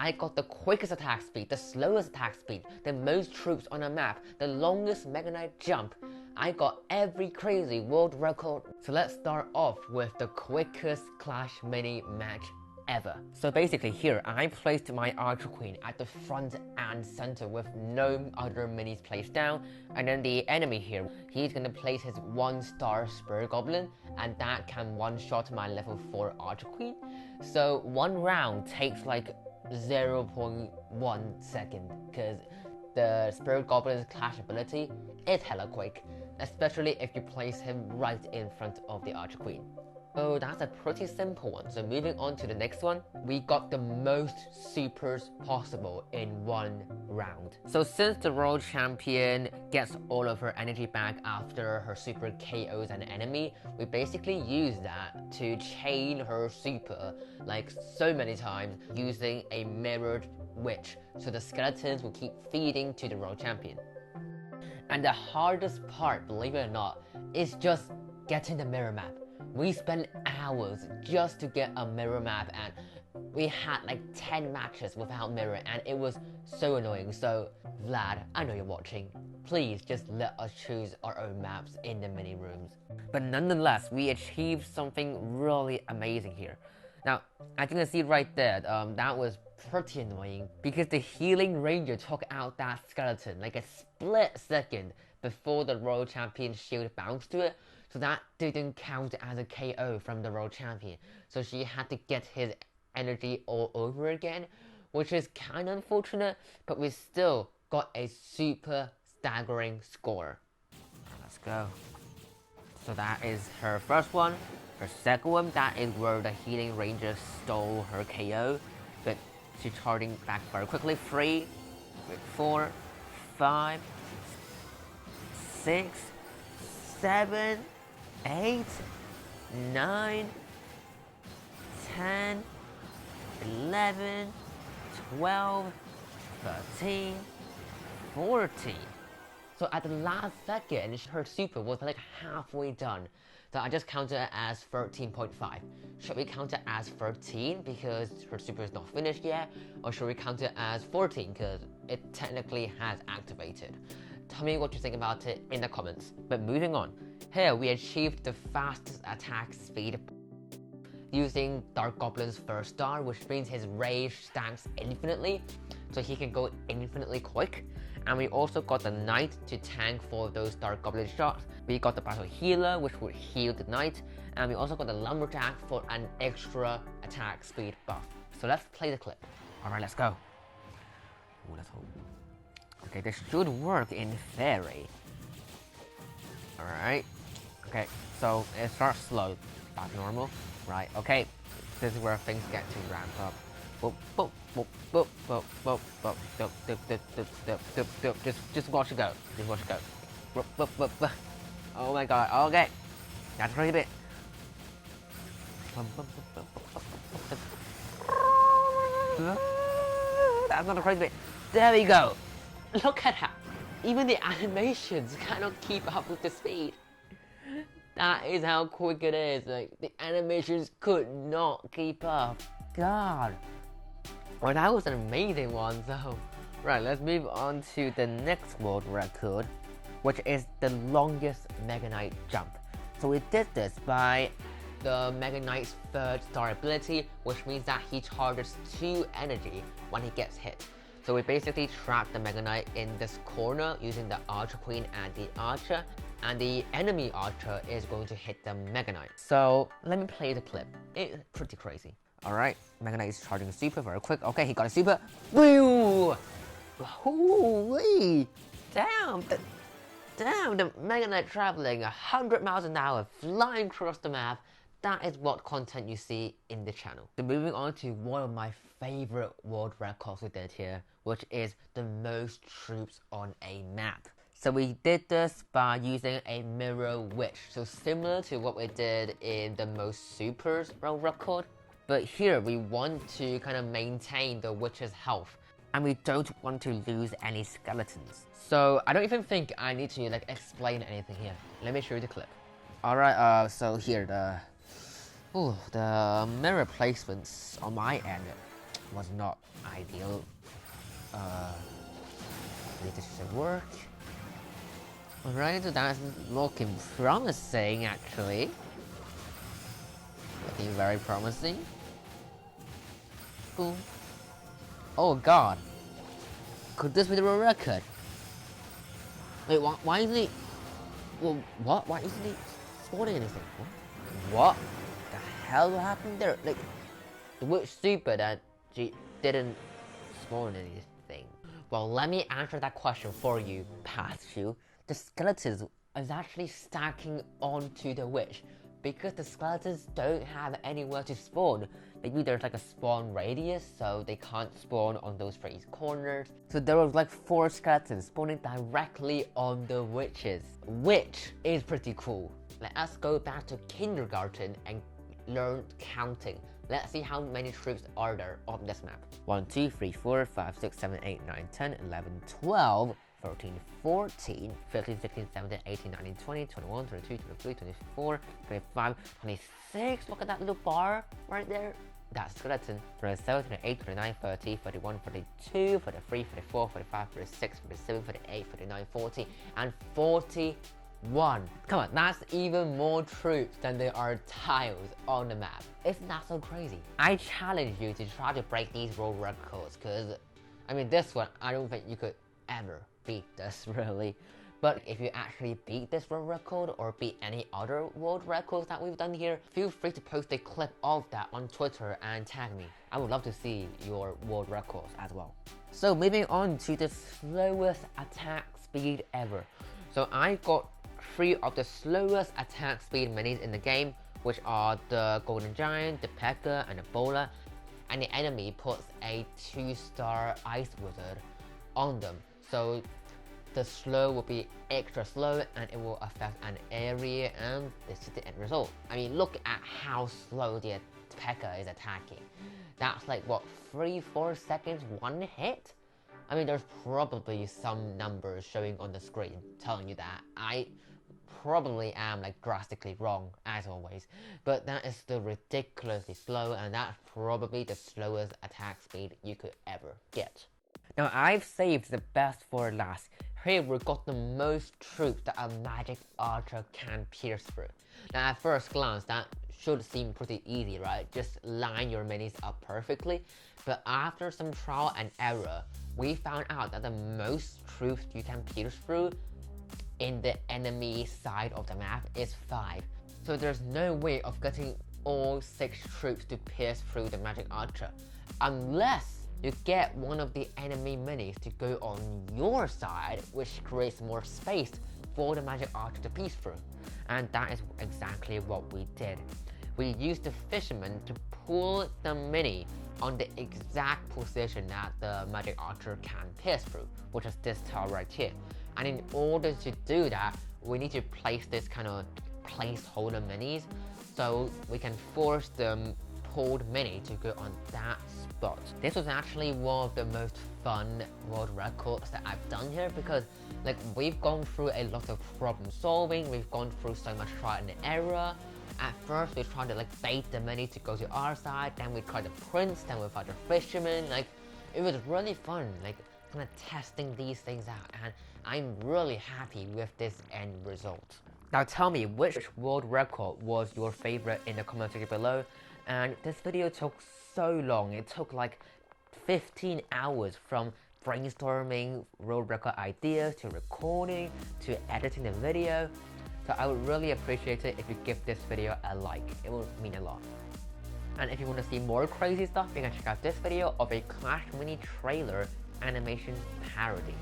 I got the quickest attack speed, the slowest attack speed, the most troops on a map, the longest Mega Knight jump. I got every crazy world record. So let's start off with the quickest Clash Mini match ever. So basically here, I placed my Archer Queen at the front and center with no other minis placed down. And then the enemy here, he's gonna place his 1-star Spirit Goblin, and that can one-shot my level 4 Archer Queen. So one round takes like 0.1 second, because the Spirit Goblin's Clash ability is hella quick, especially if you place him right in front of the Archer Queen. Oh, that's a pretty simple one. So moving on to the next one, we got the most supers possible in one round. So since the world champion gets all of her energy back after her super KOs an enemy, we basically use that to chain her super like so many times using a mirrored witch, so the skeletons will keep feeding to the world champion. And the hardest part, believe it or not, is just getting the mirror map. We spent hours just to get a mirror map, and we had like 10 matches without mirror, and it was so annoying. So Vlad, I know you're watching, please just let us choose our own maps in the mini rooms. But nonetheless, we achieved something really amazing here. Now, as you can see right there, that was pretty annoying because the healing ranger took out that skeleton like a split second before the Royal Champion's shield bounced to it, so that didn't count as a KO from the World Champion. So she had to get his energy all over again, which is kind of unfortunate, but we still got a super staggering score. Let's go. So that is her first one. Her second one, that is where the healing ranger stole her KO, but she's charging back very quickly. 3, 4, 5, 6, 7, 8, 9, 10, 11, 12, 13, 14. So at the last second, her super was like halfway done. So I just counted it as 13.5. Should we count it as 13 because her super is not finished yet? Or should we count it as 14 because it technically has activated? Tell me what you think about it in the comments. But moving on, here we achieved the fastest attack speed using Dark Goblin's first star, which means his rage stacks infinitely, so he can go infinitely quick. And we also got the Knight to tank for those Dark Goblin shots. We got the Battle Healer, which would heal the Knight, and we also got the Lumberjack for an extra attack speed buff. So let's play the clip. Alright, let's go. Ooh, let's hope. Okay, this should work in theory. Alright. Okay, so it starts slow, back normal. Right, okay. This is where things get to ramp up. Boop, boop, boop, boop, boop, boop, boop, boop, boop, boop, boop, boop, boop, boop. Just watch it go. Just watch it go. Boop, boop, boop, boop. Oh my god, okay. That's a crazy bit. That's not a crazy bit. There we go. Look at how even the animations cannot keep up with the speed. That is how quick it is. Like, the animations could not keep up. God. Well, that was an amazing one, so... Right, let's move on to the next world record, which is the longest Mega Knight jump. So we did this by the Mega Knight's 3rd star ability, which means that he charges 2 energy when he gets hit. So we basically trapped the Mega Knight in this corner using the Archer Queen and the Archer, and the enemy Archer is going to hit the Mega Knight. So let me play the clip. It's pretty crazy. Alright, Mega Knight is charging super very quick. Okay, he got a super. Woo! Holy! Damn! Damn, the Mega Knight traveling 100 miles an hour, flying across the map. That is what content you see in the channel. So moving on to one of my favorite world records we did here, which is the most troops on a map. So we did this by using a mirror witch, so similar to what we did in the most supers world record, but here we want to kind of maintain the witch's health, and we don't want to lose any skeletons. So I don't even think I need to like explain anything here. Let me show you the clip. Alright, so here the mirror placements on my end was not ideal. This should work. Alright, so that's looking promising actually. Looking very promising. Boom. Oh god. Could this be the world record? Wait, why isn't he... Well, what? Why isn't he spawning anything? What the hell happened there? Like, the witch stupid that she didn't spawn anything. Well, let me answer that question for you, Path2. The skeletons is actually stacking onto the witch because the skeletons don't have anywhere to spawn. Maybe there's like a spawn radius, so they can't spawn on those 3 corners. So there was like 4 skeletons spawning directly on the witches, which is pretty cool. Let us go back to kindergarten and learn counting. Let's see how many troops are there on this map. 1, 2, 3, 4, 5, 6, 7, 8, 9, 10, 11, 12, 13, 14, 15, 16, 17, 18, 19, 20, 21, 22, 23, 24, 25, 26. Look at that little bar right there. That's skeleton. 27, 28, 29, 30, 31, 32, 43, 44, 45, 46, 47, 48, 49, 40, and 41. Come on, that's even more troops than there are tiles on the map. Isn't that so crazy? I challenge you to try to break these world records, because, I mean, this one, I don't think you could ever beat this, really. But if you actually beat this world record or beat any other world records that we've done here, feel free to post a clip of that on Twitter and tag me. I would love to see your world records as well. So moving on to the slowest attack speed ever. So I got 3 of the slowest attack speed minis in the game, which are the Golden Giant, the Pekka, and the Bowler. And the enemy puts a 2-star Ice Wizard on them. So the slow will be extra slow and it will affect an area, and this is the end result. I mean, look at how slow the Pekka is attacking. That's like, what, 3-4 seconds, 1 hit? I mean, there's probably some numbers showing on the screen telling you that. I probably am like drastically wrong as always, but that is still ridiculously slow, and that's probably the slowest attack speed you could ever get. Now I've saved the best for last. Here we've got the most troops that a magic archer can pierce through. Now at first glance that should seem pretty easy, right? Just line your minis up perfectly. But after some trial and error, we found out that the most troops you can pierce through in the enemy side of the map is 5. So there's no way of getting all 6 troops to pierce through the magic archer, unless you get one of the enemy minis to go on your side, which creates more space for the magic archer to pierce through. And that is exactly what we did. We used the fisherman to pull the mini on the exact position that the magic archer can pierce through, which is this tile right here. And in order to do that, we need to place this kind of placeholder minis so we can force the pulled mini to go on that spot. This was actually one of the most fun world records that I've done here, because like we've gone through a lot of problem solving, we've gone through so much trial and error. At first we tried to like bait the mini to go to our side, then we tried the prince, then we tried the fisherman. Like it was really fun, like kind of testing these things out, and I'm really happy with this end result. Now tell me, which world record was your favorite in the comment section below. And this video took so long. It took like 15 hours from brainstorming world record ideas to recording to editing the video. So I would really appreciate it if you give this video a like. It will mean a lot. And if you want to see more crazy stuff, you can check out this video of a Clash Mini trailer animation parody.